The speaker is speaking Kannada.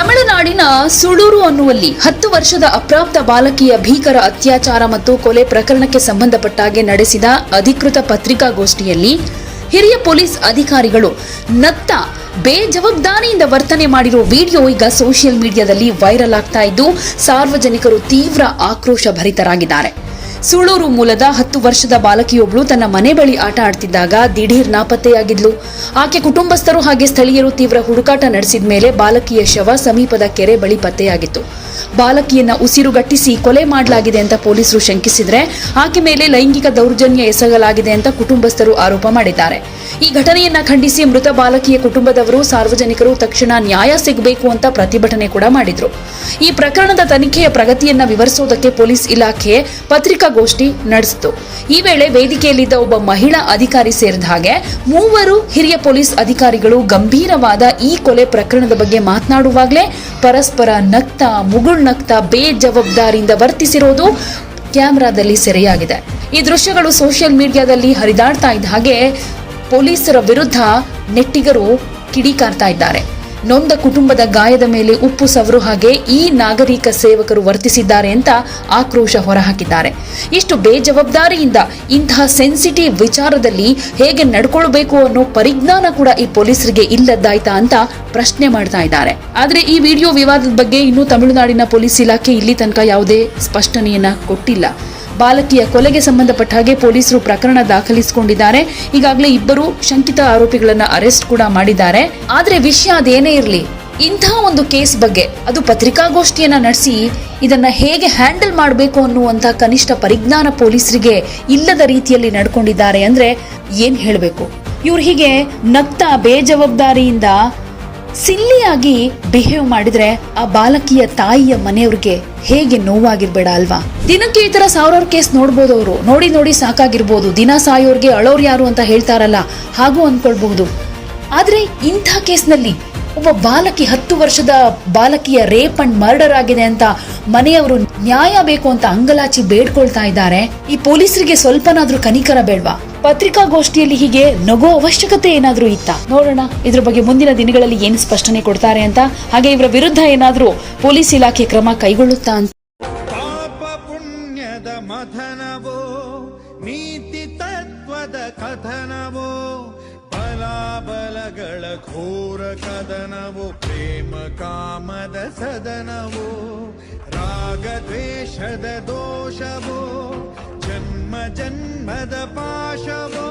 ತಮಿಳುನಾಡಿನ ಸುಳೂರು ಅನ್ನುವಲ್ಲಿ 10 ವರ್ಷದ ಅಪ್ರಾಪ್ತ ಬಾಲಕಿಯ ಭೀಕರ ಅತ್ಯಾಚಾರ ಮತ್ತು ಕೊಲೆ ಪ್ರಕರಣಕ್ಕೆ ಸಂಬಂಧಪಟ್ಟಾಗೆ ನಡೆಸಿದ ಅಧಿಕೃತ ಪತ್ರಿಕಾಗೋಷ್ಠಿಯಲ್ಲಿ ಹಿರಿಯ ಪೊಲೀಸ್ ಅಧಿಕಾರಿಗಳು ನಗ್ತಾ ಬೇಜವಾಬ್ದಾರಿಯಿಂದ ವರ್ತನೆ ಮಾಡಿರುವ ವಿಡಿಯೋ ಈಗ ಸೋಷಿಯಲ್ ಮೀಡಿಯಾದಲ್ಲಿ ವೈರಲ್ ಆಗ್ತಾ ಇದ್ದು ಸಾರ್ವಜನಿಕರು ತೀವ್ರ ಆಕ್ರೋಶ ಭರಿತರಾಗಿದ್ದಾರೆ. ಸುಳೂರು ಮೂಲದ 10 ವರ್ಷದ ಬಾಲಕಿಯೊಬ್ಬಳು ತನ್ನ ಮನೆ ಬಳಿ ಆಟ ಆಡ್ತಿದ್ದಾಗ ದಿಢೀರ್ ನಾಪತ್ತೆಯಾಗಿದ್ಲು. ಆಕೆ ಕುಟುಂಬಸ್ಥರು ಹಾಗೆ ಸ್ಥಳೀಯರು ತೀವ್ರ ಹುಡುಕಾಟ ನಡೆಸಿದ ಮೇಲೆ ಬಾಲಕಿಯ ಶವ ಸಮೀಪದ ಕೆರೆ ಬಳಿ ಪತ್ತೆಯಾಗಿತ್ತು. ಬಾಲಕಿಯನ್ನ ಉಸಿರುಗಟ್ಟಿಸಿ ಕೊಲೆ ಮಾಡಲಾಗಿದೆ ಅಂತ ಪೊಲೀಸರು ಶಂಕಿಸಿದ್ರೆ ಆಕೆ ಮೇಲೆ ಲೈಂಗಿಕ ದೌರ್ಜನ್ಯ ಎಸಗಲಾಗಿದೆ ಅಂತ ಕುಟುಂಬಸ್ಥರು ಆರೋಪ ಮಾಡಿದ್ದಾರೆ. ಈ ಘಟನೆಯನ್ನ ಖಂಡಿಸಿ ಮೃತ ಬಾಲಕಿಯ ಕುಟುಂಬದವರು ಸಾರ್ವಜನಿಕರು ತಕ್ಷಣ ನ್ಯಾಯ ಸಿಗಬೇಕು ಅಂತ ಪ್ರತಿಭಟನೆ ಕೂಡ ಮಾಡಿದ್ರು. ಈ ಪ್ರಕರಣದ ತನಿಖೆಯ ಪ್ರಗತಿಯನ್ನ ವಿವರಿಸೋದಕ್ಕೆ ಪೊಲೀಸ್ ಇಲಾಖೆ ಪತ್ರಿಕಾಗೋಷ್ಠಿ ನಡೆಸಿತು. ಈ ವೇಳೆ ವೇದಿಕೆಯಲ್ಲಿದ್ದ ಒಬ್ಬ ಮಹಿಳಾ ಅಧಿಕಾರಿ ಸೇರಿದ ಹಾಗೆ 3 ಹಿರಿಯ ಪೊಲೀಸ್ ಅಧಿಕಾರಿಗಳು ಗಂಭೀರವಾದ ಈ ಕೊಲೆ ಪ್ರಕರಣದ ಬಗ್ಗೆ ಮಾತನಾಡುವಾಗಲೇ ಪರಸ್ಪರ ನಗ್ತಾ ಮುಗುಳ್ನಗ್ತಾ ಬೇಜವಾಬ್ದಾರಿಯಿಂದ ವರ್ತಿಸಿರೋದು ಕ್ಯಾಮೆರಾದಲ್ಲಿ ಸೆರೆಯಾಗಿದೆ. ಈ ದೃಶ್ಯಗಳು ಸೋಷಿಯಲ್ ಮೀಡಿಯಾದಲ್ಲಿ ಹರಿದಾಡ್ತಾ ಇದ್ದ ಹಾಗೆ ಪೊಲೀಸರ ವಿರುದ್ಧ ನೆಟ್ಟಿಗರು ಕಿಡಿಕಾರ್ತಾ ಇದ್ದಾರೆ. ನೊಂದ ಕುಟುಂಬದ ಗಾಯದ ಮೇಲೆ ಉಪ್ಪು ಸವರು ಹಾಗೆ ಈ ನಾಗರಿಕ ಸೇವಕರು ವರ್ತಿಸಿದ್ದಾರೆ ಅಂತ ಆಕ್ರೋಶ ಹೊರಹಾಕಿದ್ದಾರೆ. ಇಷ್ಟು ಬೇಜವಾಬ್ದಾರಿಯಿಂದ ಇಂತಹ ಸೆನ್ಸಿಟಿವ್ ವಿಚಾರದಲ್ಲಿ ಹೇಗೆ ನಡ್ಕೊಳ್ಬೇಕು ಅನ್ನೋ ಪರಿಜ್ಞಾನ ಕೂಡ ಈ ಪೊಲೀಸರಿಗೆ ಇಲ್ಲದ್ದಾಯ್ತಾ ಅಂತ ಪ್ರಶ್ನೆ ಮಾಡ್ತಾ ಇದ್ದಾರೆ. ಆದ್ರೆ ಈ ವಿಡಿಯೋ ವಿವಾದದ ಬಗ್ಗೆ ಇನ್ನೂ ತಮಿಳುನಾಡಿನ ಪೊಲೀಸ್ ಇಲಾಖೆ ಇಲ್ಲಿ ತನಕ ಯಾವುದೇ ಸ್ಪಷ್ಟನೆಯನ್ನ ಕೊಟ್ಟಿಲ್ಲ. ಬಾಲಕಿಯ ಕೊಲೆಗೆ ಸಂಬಂಧಪಟ್ಟ ಹಾಗೆ ಪೊಲೀಸರು ಪ್ರಕರಣ ದಾಖಲಿಸಿಕೊಂಡಿದ್ದಾರೆ. ಈಗಾಗಲೇ 2 ಶಂಕಿತ ಆರೋಪಿಗಳನ್ನ ಅರೆಸ್ಟ್ ಕೂಡ ಮಾಡಿದ್ದಾರೆ. ಆದ್ರೆ ವಿಷಯ ಅದೇನೇ ಇರಲಿ, ಇಂತಹ ಒಂದು ಕೇಸ್ ಬಗ್ಗೆ ಅದು ಪತ್ರಿಕಾಗೋಷ್ಠಿಯನ್ನ ನಡೆಸಿ ಇದನ್ನ ಹೇಗೆ ಹ್ಯಾಂಡಲ್ ಮಾಡಬೇಕು ಅನ್ನುವಂತ ಕನಿಷ್ಠ ಪರಿಜ್ಞಾನ ಪೊಲೀಸರಿಗೆ ಇಲ್ಲದ ರೀತಿಯಲ್ಲಿ ನಡ್ಕೊಂಡಿದ್ದಾರೆ ಅಂದ್ರೆ ಏನ್ ಹೇಳಬೇಕು. ಇವ್ರು ಹೀಗೆ ನಗ್ತಾ ಬೇಜವಾಬ್ದಾರಿಯಿಂದ ಸಿಲ್ಲಿಯಾಗಿ ಬಿಹೇವ್ ಮಾಡಿದ್ರೆ ಆ ಬಾಲಕಿಯ ತಾಯಿಯ ಮನೆಯವ್ರಿಗೆ ಹೇಗೆ ನೋವಾಗಿರ್ಬೇಡ ಅಲ್ವಾ. ದಿನಕ್ಕೆ ಈ ತರ 1000 ಕೇಸ್ ನೋಡ್ಬೋದು. ಅವರು ನೋಡಿ ಸಾಕಾಗಿರ್ಬೋದು. ದಿನ ಸಾಯೋರ್ಗೆ ಅಳೋರ್ ಯಾರು ಅಂತ ಹೇಳ್ತಾರಲ್ಲ, ಹಾಗೂ ಅನ್ಕೊಳ್ಬಹುದು. ಆದ್ರೆ ಇಂಥ ಕೇಸ್ನಲ್ಲಿ ಒಬ್ಬ ಬಾಲಕಿ 10 ವರ್ಷದ ಬಾಲಕಿಯ ರೇಪ್ ಅಂಡ್ ಮರ್ಡರ್ ಆಗಿದೆ ಅಂತ ಮನೆಯವರು ನ್ಯಾಯ ಬೇಕು ಅಂತ ಅಂಗಲಾಚಿ ಬೇಡ್ಕೊಳ್ತಾ ಇದ್ದಾರೆ. ಈ ಪೊಲೀಸರಿಗೆ ಸ್ವಲ್ಪನಾದ್ರೂ ಕನಿಕರ ಬೇಡ್ವಾ? ಪತ್ರಿಕಾಗೋಷ್ಠಿಯಲ್ಲಿ ಹೀಗೆ ನಗೋ ಅವಶ್ಯಕತೆ ಏನಾದ್ರೂ ಇತ್ತಾ? ನೋಡೋಣ ಇದ್ರ ಬಗ್ಗೆ ಮುಂದಿನ ದಿನಗಳಲ್ಲಿ ಏನು ಸ್ಪಷ್ಟನೆ ಕೊಡ್ತಾರೆ ಅಂತ. ಹಾಗೆ ಇವರ ವಿರುದ್ಧ ಏನಾದ್ರೂ ಪೊಲೀಸ್ ಇಲಾಖೆ ಕ್ರಮ ಕೈಗೊಳ್ಳುತ್ತಾ ಅಂತ. ಪಾಪ ಪುಣ್ಯದ ಮಥನವೋ, ನೀತಿ ತತ್ವದ ಕಥನವೋ, ಬಲಾಬಲಗಳ ಘೋರ ಕದನವೋ, ಪ್ರೇಮ ಕಾಮದ ಸದನವೋ, ರಾಗ ದ್ವೇಷದ ದೋಷವೋ, ಜನ್ಮ ಜನ್ಮದ ಪಾಶವೋ.